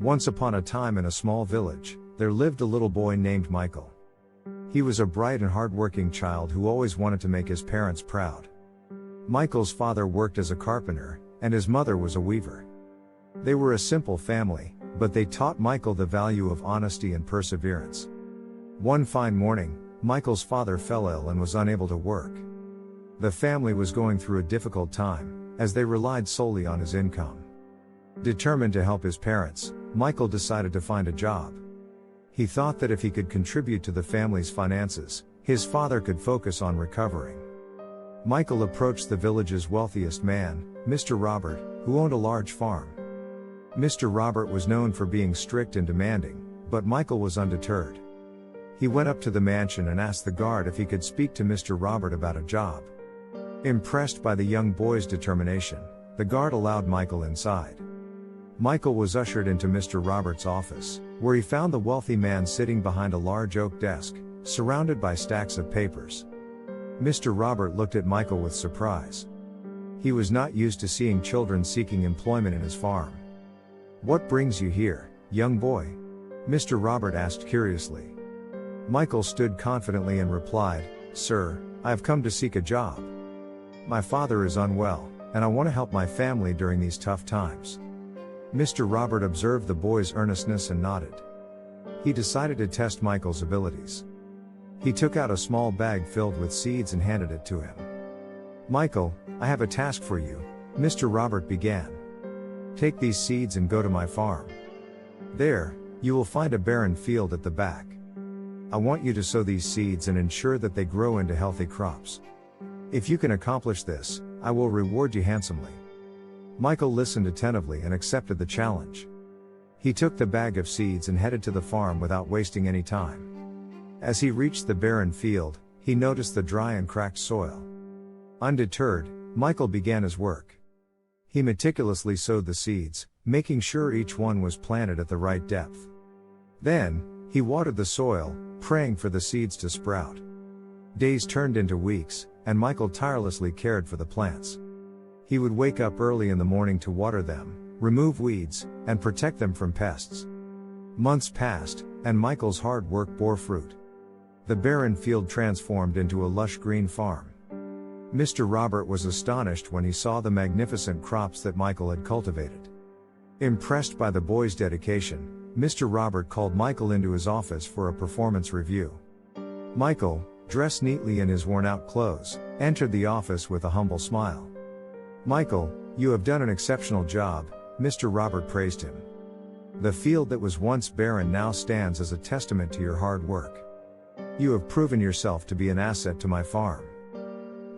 Once upon a time in a small village, there lived a little boy named Michael. He was a bright and hard-working child who always wanted to make his parents proud. Michael's father worked as a carpenter, and his mother was a weaver. They were a simple family, but they taught Michael the value of honesty and perseverance. One fine morning, Michael's father fell ill and was unable to work. The family was going through a difficult time, as they relied solely on his income. Determined to help his parents, Michael decided to find a job. He thought that if he could contribute to the family's finances, his father could focus on recovering. Michael approached the village's wealthiest man, Mr. Robert, who owned a large farm. Mr. Robert was known for being strict and demanding, but Michael was undeterred. He went up to the mansion and asked the guard if he could speak to Mr. Robert about a job. Impressed by the young boy's determination, the guard allowed Michael inside. Michael was ushered into Mr. Robert's office, where he found the wealthy man sitting behind a large oak desk, surrounded by stacks of papers. Mr. Robert looked at Michael with surprise. He was not used to seeing children seeking employment in his farm. "What brings you here, young boy?" Mr. Robert asked curiously. Michael stood confidently and replied, "Sir, I have come to seek a job. My father is unwell, and I want to help my family during these tough times." Mr. Robert observed the boy's earnestness and nodded. He decided to test Michael's abilities. He took out a small bag filled with seeds and handed it to him. "Michael, I have a task for you," Mr. Robert began. "Take these seeds and go to my farm. There, you will find a barren field at the back. I want you to sow these seeds and ensure that they grow into healthy crops. If you can accomplish this, I will reward you handsomely." Michael listened attentively and accepted the challenge. He took the bag of seeds and headed to the farm without wasting any time. As he reached the barren field, he noticed the dry and cracked soil. Undeterred, Michael began his work. He meticulously sowed the seeds, making sure each one was planted at the right depth. Then, he watered the soil, praying for the seeds to sprout. Days turned into weeks, and Michael tirelessly cared for the plants. He would wake up early in the morning to water them, remove weeds, and protect them from pests. Months passed, and Michael's hard work bore fruit. The barren field transformed into a lush green farm. Mr. Robert was astonished when he saw the magnificent crops that Michael had cultivated. Impressed by the boy's dedication, Mr. Robert called Michael into his office for a performance review. Michael, dressed neatly in his worn-out clothes, entered the office with a humble smile. "Michael, you have done an exceptional job," Mr. Robert praised him. "The field that was once barren now stands as a testament to your hard work. You have proven yourself to be an asset to my farm."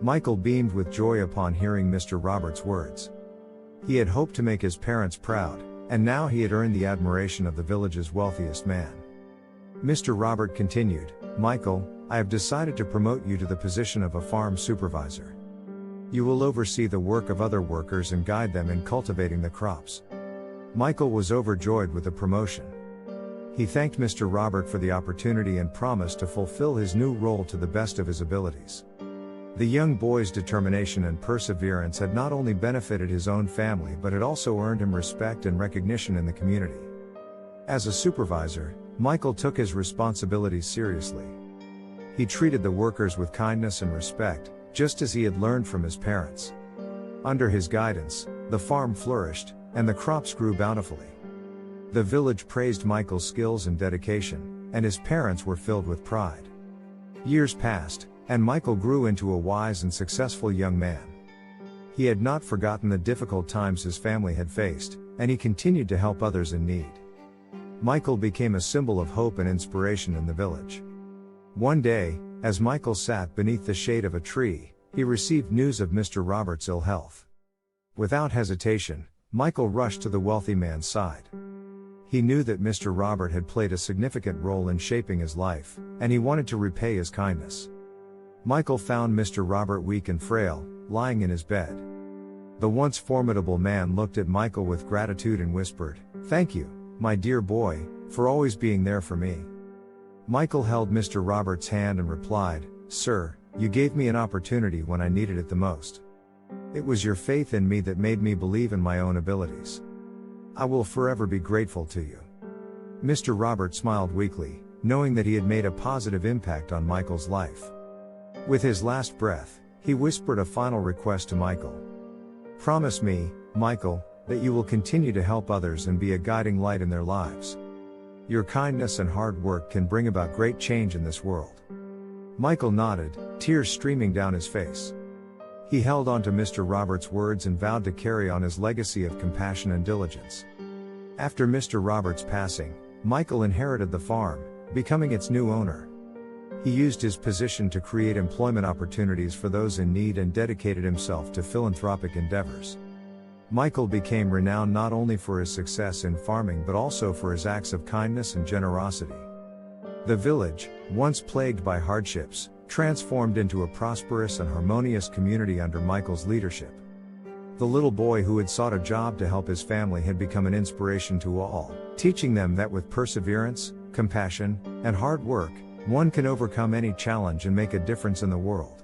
Michael beamed with joy upon hearing Mr. Robert's words. He had hoped to make his parents proud, and now he had earned the admiration of the village's wealthiest man. Mr. Robert continued, "Michael, I have decided to promote you to the position of a farm supervisor. You will oversee the work of other workers and guide them in cultivating the crops." Michael was overjoyed with the promotion. He thanked Mr. Robert for the opportunity and promised to fulfill his new role to the best of his abilities. The young boy's determination and perseverance had not only benefited his own family but had also earned him respect and recognition in the community. As a supervisor, Michael took his responsibilities seriously. He treated the workers with kindness and respect, just as he had learned from his parents. Under his guidance, the farm flourished, and the crops grew bountifully. The village praised Michael's skills and dedication, and his parents were filled with pride. Years passed, and Michael grew into a wise and successful young man. He had not forgotten the difficult times his family had faced, and he continued to help others in need. Michael became a symbol of hope and inspiration in the village. One day, as Michael sat beneath the shade of a tree, he received news of Mr. Robert's ill health. Without hesitation, Michael rushed to the wealthy man's side. He knew that Mr. Robert had played a significant role in shaping his life, and he wanted to repay his kindness. Michael found Mr. Robert weak and frail, lying in his bed. The once formidable man looked at Michael with gratitude and whispered, "Thank you, my dear boy, for always being there for me." Michael held Mr. Robert's hand and replied, "Sir, you gave me an opportunity when I needed it the most. It was your faith in me that made me believe in my own abilities. I will forever be grateful to you." Mr. Robert smiled weakly, knowing that he had made a positive impact on Michael's life. With his last breath, he whispered a final request to Michael. "Promise me, Michael, that you will continue to help others and be a guiding light in their lives. Your kindness and hard work can bring about great change in this world." Michael nodded, tears streaming down his face. He held on to Mr. Roberts' words and vowed to carry on his legacy of compassion and diligence. After Mr. Roberts' passing, Michael inherited the farm, becoming its new owner. He used his position to create employment opportunities for those in need and dedicated himself to philanthropic endeavors. Michael became renowned not only for his success in farming but also for his acts of kindness and generosity. The village, once plagued by hardships, transformed into a prosperous and harmonious community under Michael's leadership. The little boy who had sought a job to help his family had become an inspiration to all, teaching them that with perseverance, compassion, and hard work, one can overcome any challenge and make a difference in the world.